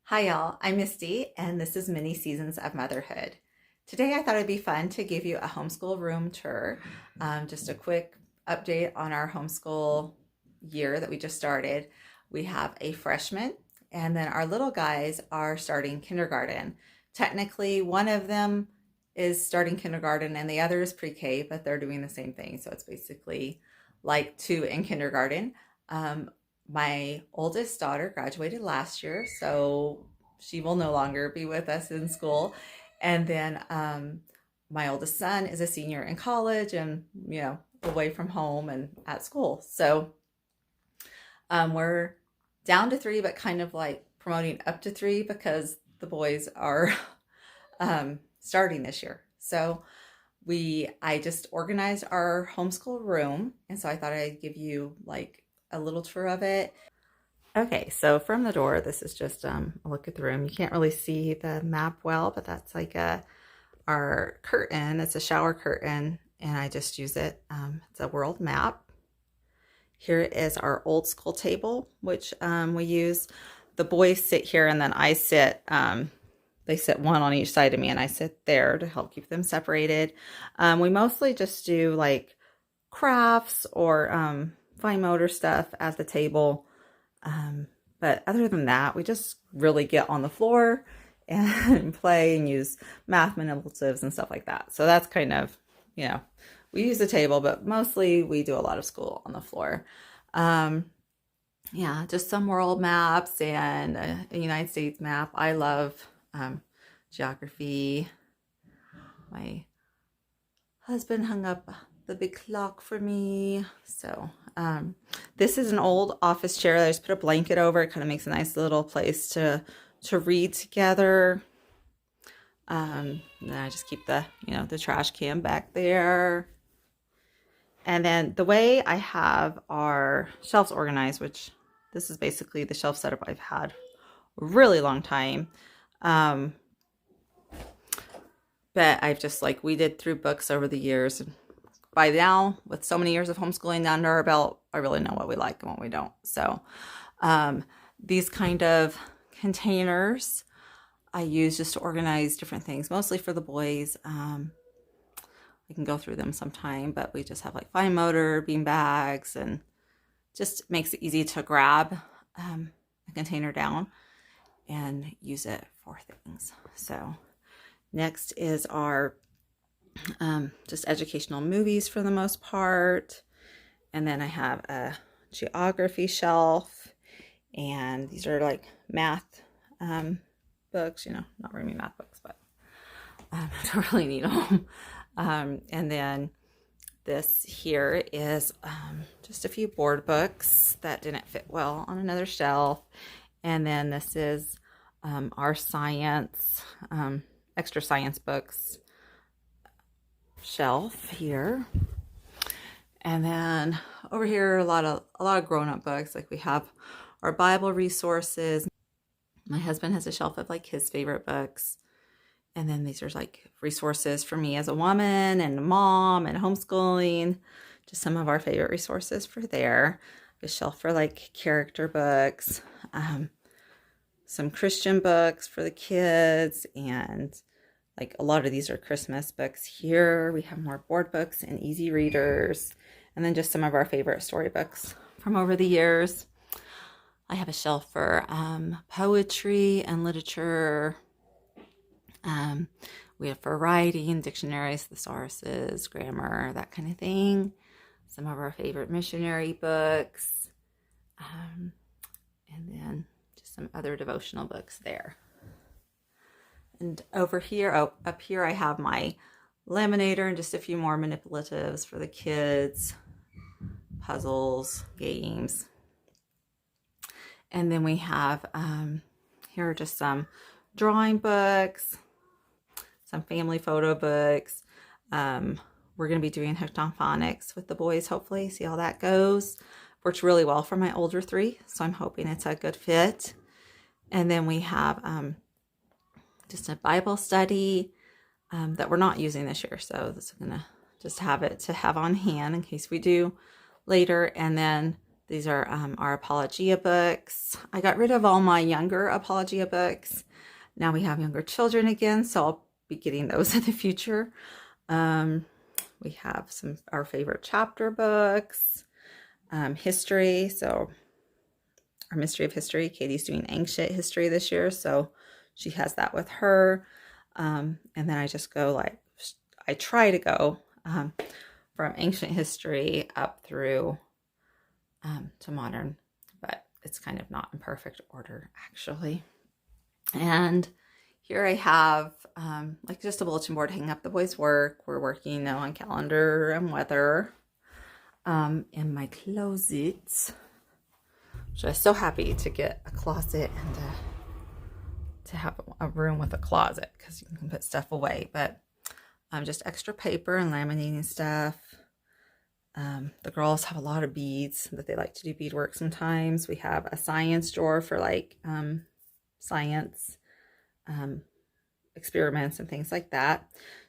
Hi y'all, I'm Misty and this is Mini Seasons of Motherhood. Today I thought it'd be fun to give you a homeschool room tour. Just a quick update on our homeschool year that we just started. We have a freshman and then our little guys are starting kindergarten. Technically one of them is starting kindergarten and the other is pre-K, but they're doing the same thing. So it's basically like two in kindergarten. My oldest daughter graduated last year, so she will no longer be with us in school. And then my oldest son is a senior in college and, away from home and at school. So we're down to three, but kind of like promoting up to three because the boys are starting this year. So I just organized our homeschool room. And so I thought I'd give you like a little tour of it. Okay, so from the door, this is just a look at the room. You can't really see the map well, but that's like our curtain. It's a shower curtain, and I just use it. It's a world map. Here is our old school table, which we use. The boys sit here, and then I sit. They sit one on each side of me, and I sit there to help keep them separated. We mostly just do like crafts or fine motor stuff at the table. But other than that, we just really get on the floor and play and use math manipulatives and stuff like that. So that's kind of, we use the table, but mostly we do a lot of school on the floor. Yeah, just some world maps and a United States map. I love geography. My husband hung up the big clock for me. So this is an old office chair that I just put a blanket over. It kind of makes a nice little place to read together. And then I just keep the trash can back there. And then the way I have our shelves organized, which this is basically the shelf setup I've had a really long time. But I've just like weeded through books over the years. And by now, with so many years of homeschooling under our belt, I really know what we like and what we don't. So these kind of containers I use just to organize different things, mostly for the boys. We can go through them sometime, but we just have like fine motor, bean bags, and just makes it easy to grab a container down and use it for things. So next is our just educational movies for the most part. And then I have a geography shelf, and these are like math books, not really math books, but I don't really need them. And then this here is just a few board books that didn't fit well on another shelf. And then this is our science, extra science books shelf here. And then over here, a lot of grown-up books. Like we have our Bible resources. My husband has a shelf of like his favorite books. And then these are like resources for me as a woman and a mom and homeschooling. Just some of our favorite resources for there. A shelf for like character books. Some Christian books for the kids, and like a lot of these are Christmas books here. We have more board books and easy readers. And then just some of our favorite storybooks from over the years. I have a shelf for poetry and literature. We have for writing, dictionaries, thesauruses, grammar, that kind of thing. Some of our favorite missionary books. And then just some other devotional books there. And over here, up here, I have my laminator and just a few more manipulatives for the kids, puzzles, games. And then we have, here are just some drawing books, some family photo books. We're going to be doing hooked on phonics with the boys, hopefully, see how that goes. Works really well for my older three, so I'm hoping it's a good fit. And then we have just a Bible study that we're not using this year. So this is going to just have it to have on hand in case we do later. And then These are our Apologia books. I got rid of all my younger Apologia books. Now we have younger children again, so I'll be getting those in the future. We have some our favorite chapter books, history. So our Mystery of History. Katie's doing ancient history this year, so she has that with her. And then I just go like, I try to go from ancient history up through to modern, but it's kind of not in perfect order actually. And here I have like just a bulletin board hanging up the boys' work. We're working now on calendar and weather in my closet. So I'm so happy to get a closet and to have a room with a closet because you can put stuff away. But just extra paper and laminating stuff. The girls have a lot of beads that they like to do beadwork sometimes. We have a science drawer for like science experiments and things like that.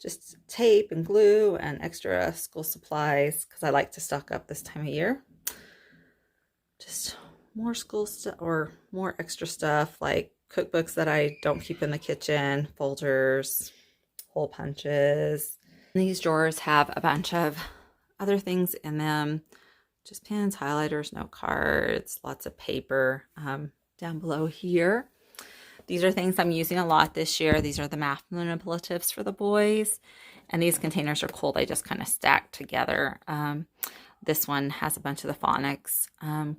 Just tape and glue and extra school supplies because I like to stock up this time of year. Just more school stuff or more extra stuff like cookbooks that I don't keep in the kitchen, folders, hole punches. These drawers have a bunch of other things in them, just pens, highlighters, note cards, lots of paper down below here. These are things I'm using a lot this year. These are the math manipulatives for the boys. And these containers are cool. They just kind of stack together. This one has a bunch of the phonics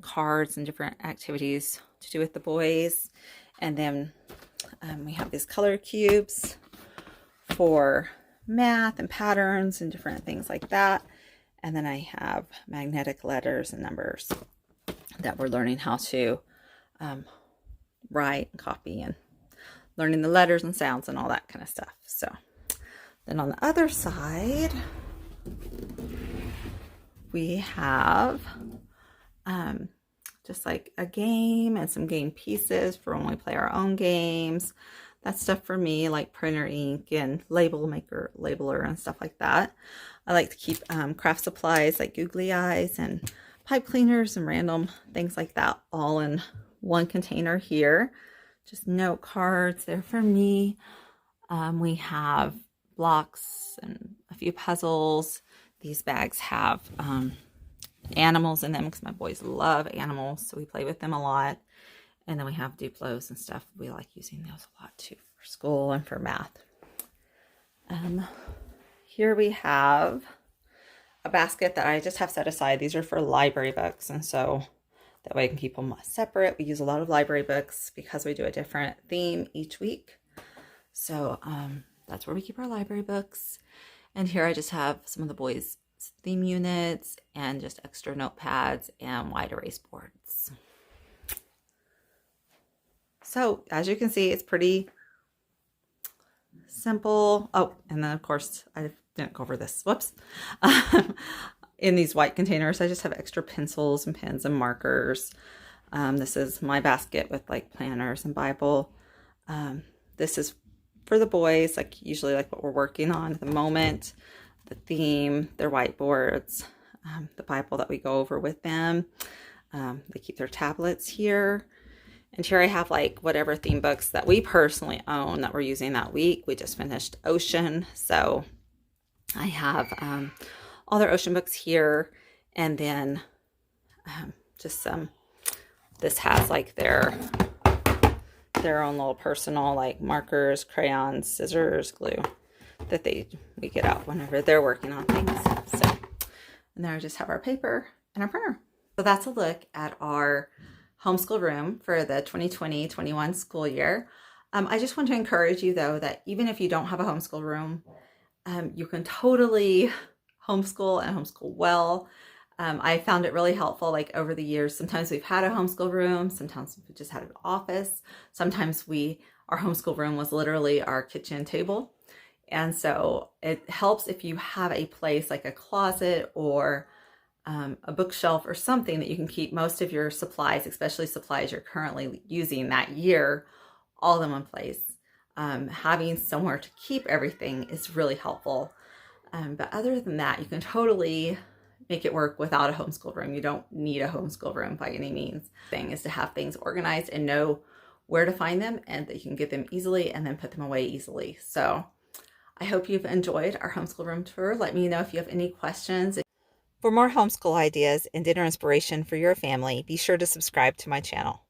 cards and different activities to do with the boys. And then we have these color cubes for math and patterns and different things like that. And then I have magnetic letters and numbers that we're learning how to write and copy and learning the letters and sounds and all that kind of stuff. So then on the other side, we have just like a game and some game pieces for when we play our own games. That's stuff for me, like printer ink and label maker, labeler and stuff like that. I like to keep craft supplies like googly eyes and pipe cleaners and random things like that all in one container here. Just note cards there for me. We have blocks and a few puzzles. These bags have animals in them because my boys love animals, so we play with them a lot. And then we have Duplos and stuff. We like using those a lot too for school and for math. Here we have a basket that I just have set aside. These are for library books, and so that way I can keep them separate. We use a lot of library books because we do a different theme each week. So that's where we keep our library books. And here I just have some of the boys' theme units and just extra notepads and wide erase boards. So as you can see, it's pretty simple. Oh, and then of course, I didn't go over this. Whoops. In these white containers, I just have extra pencils and pens and markers. This is my basket with like planners and Bible. This is for the boys, like usually like what we're working on at the moment, the theme, their whiteboards, the Bible that we go over with them. They keep their tablets here. And here I have like whatever theme books that we personally own that we're using that week. We just finished Ocean. So I have all their Ocean books here. And then just some, this has like their own little personal like markers, crayons, scissors, glue that we get out whenever they're working on things. So, and there I just have our paper and our printer. So that's a look at our homeschool room for the 2020-21 school year. I just want to encourage you though, that even if you don't have a homeschool room, you can totally homeschool and homeschool well. I found it really helpful, like over the years. Sometimes we've had a homeschool room, sometimes we just had an office. Sometimes our homeschool room was literally our kitchen table. And so it helps if you have a place like a closet or a bookshelf or something that you can keep most of your supplies, especially supplies you're currently using that year, all of them in place. Having somewhere to keep everything is really helpful. But other than that, you can totally make it work without a homeschool room. You don't need a homeschool room by any means. The thing is to have things organized and know where to find them, and that you can get them easily and then put them away easily. So I hope you've enjoyed our homeschool room tour. Let me know if you have any questions. For more homeschool ideas and dinner inspiration for your family, be sure to subscribe to my channel.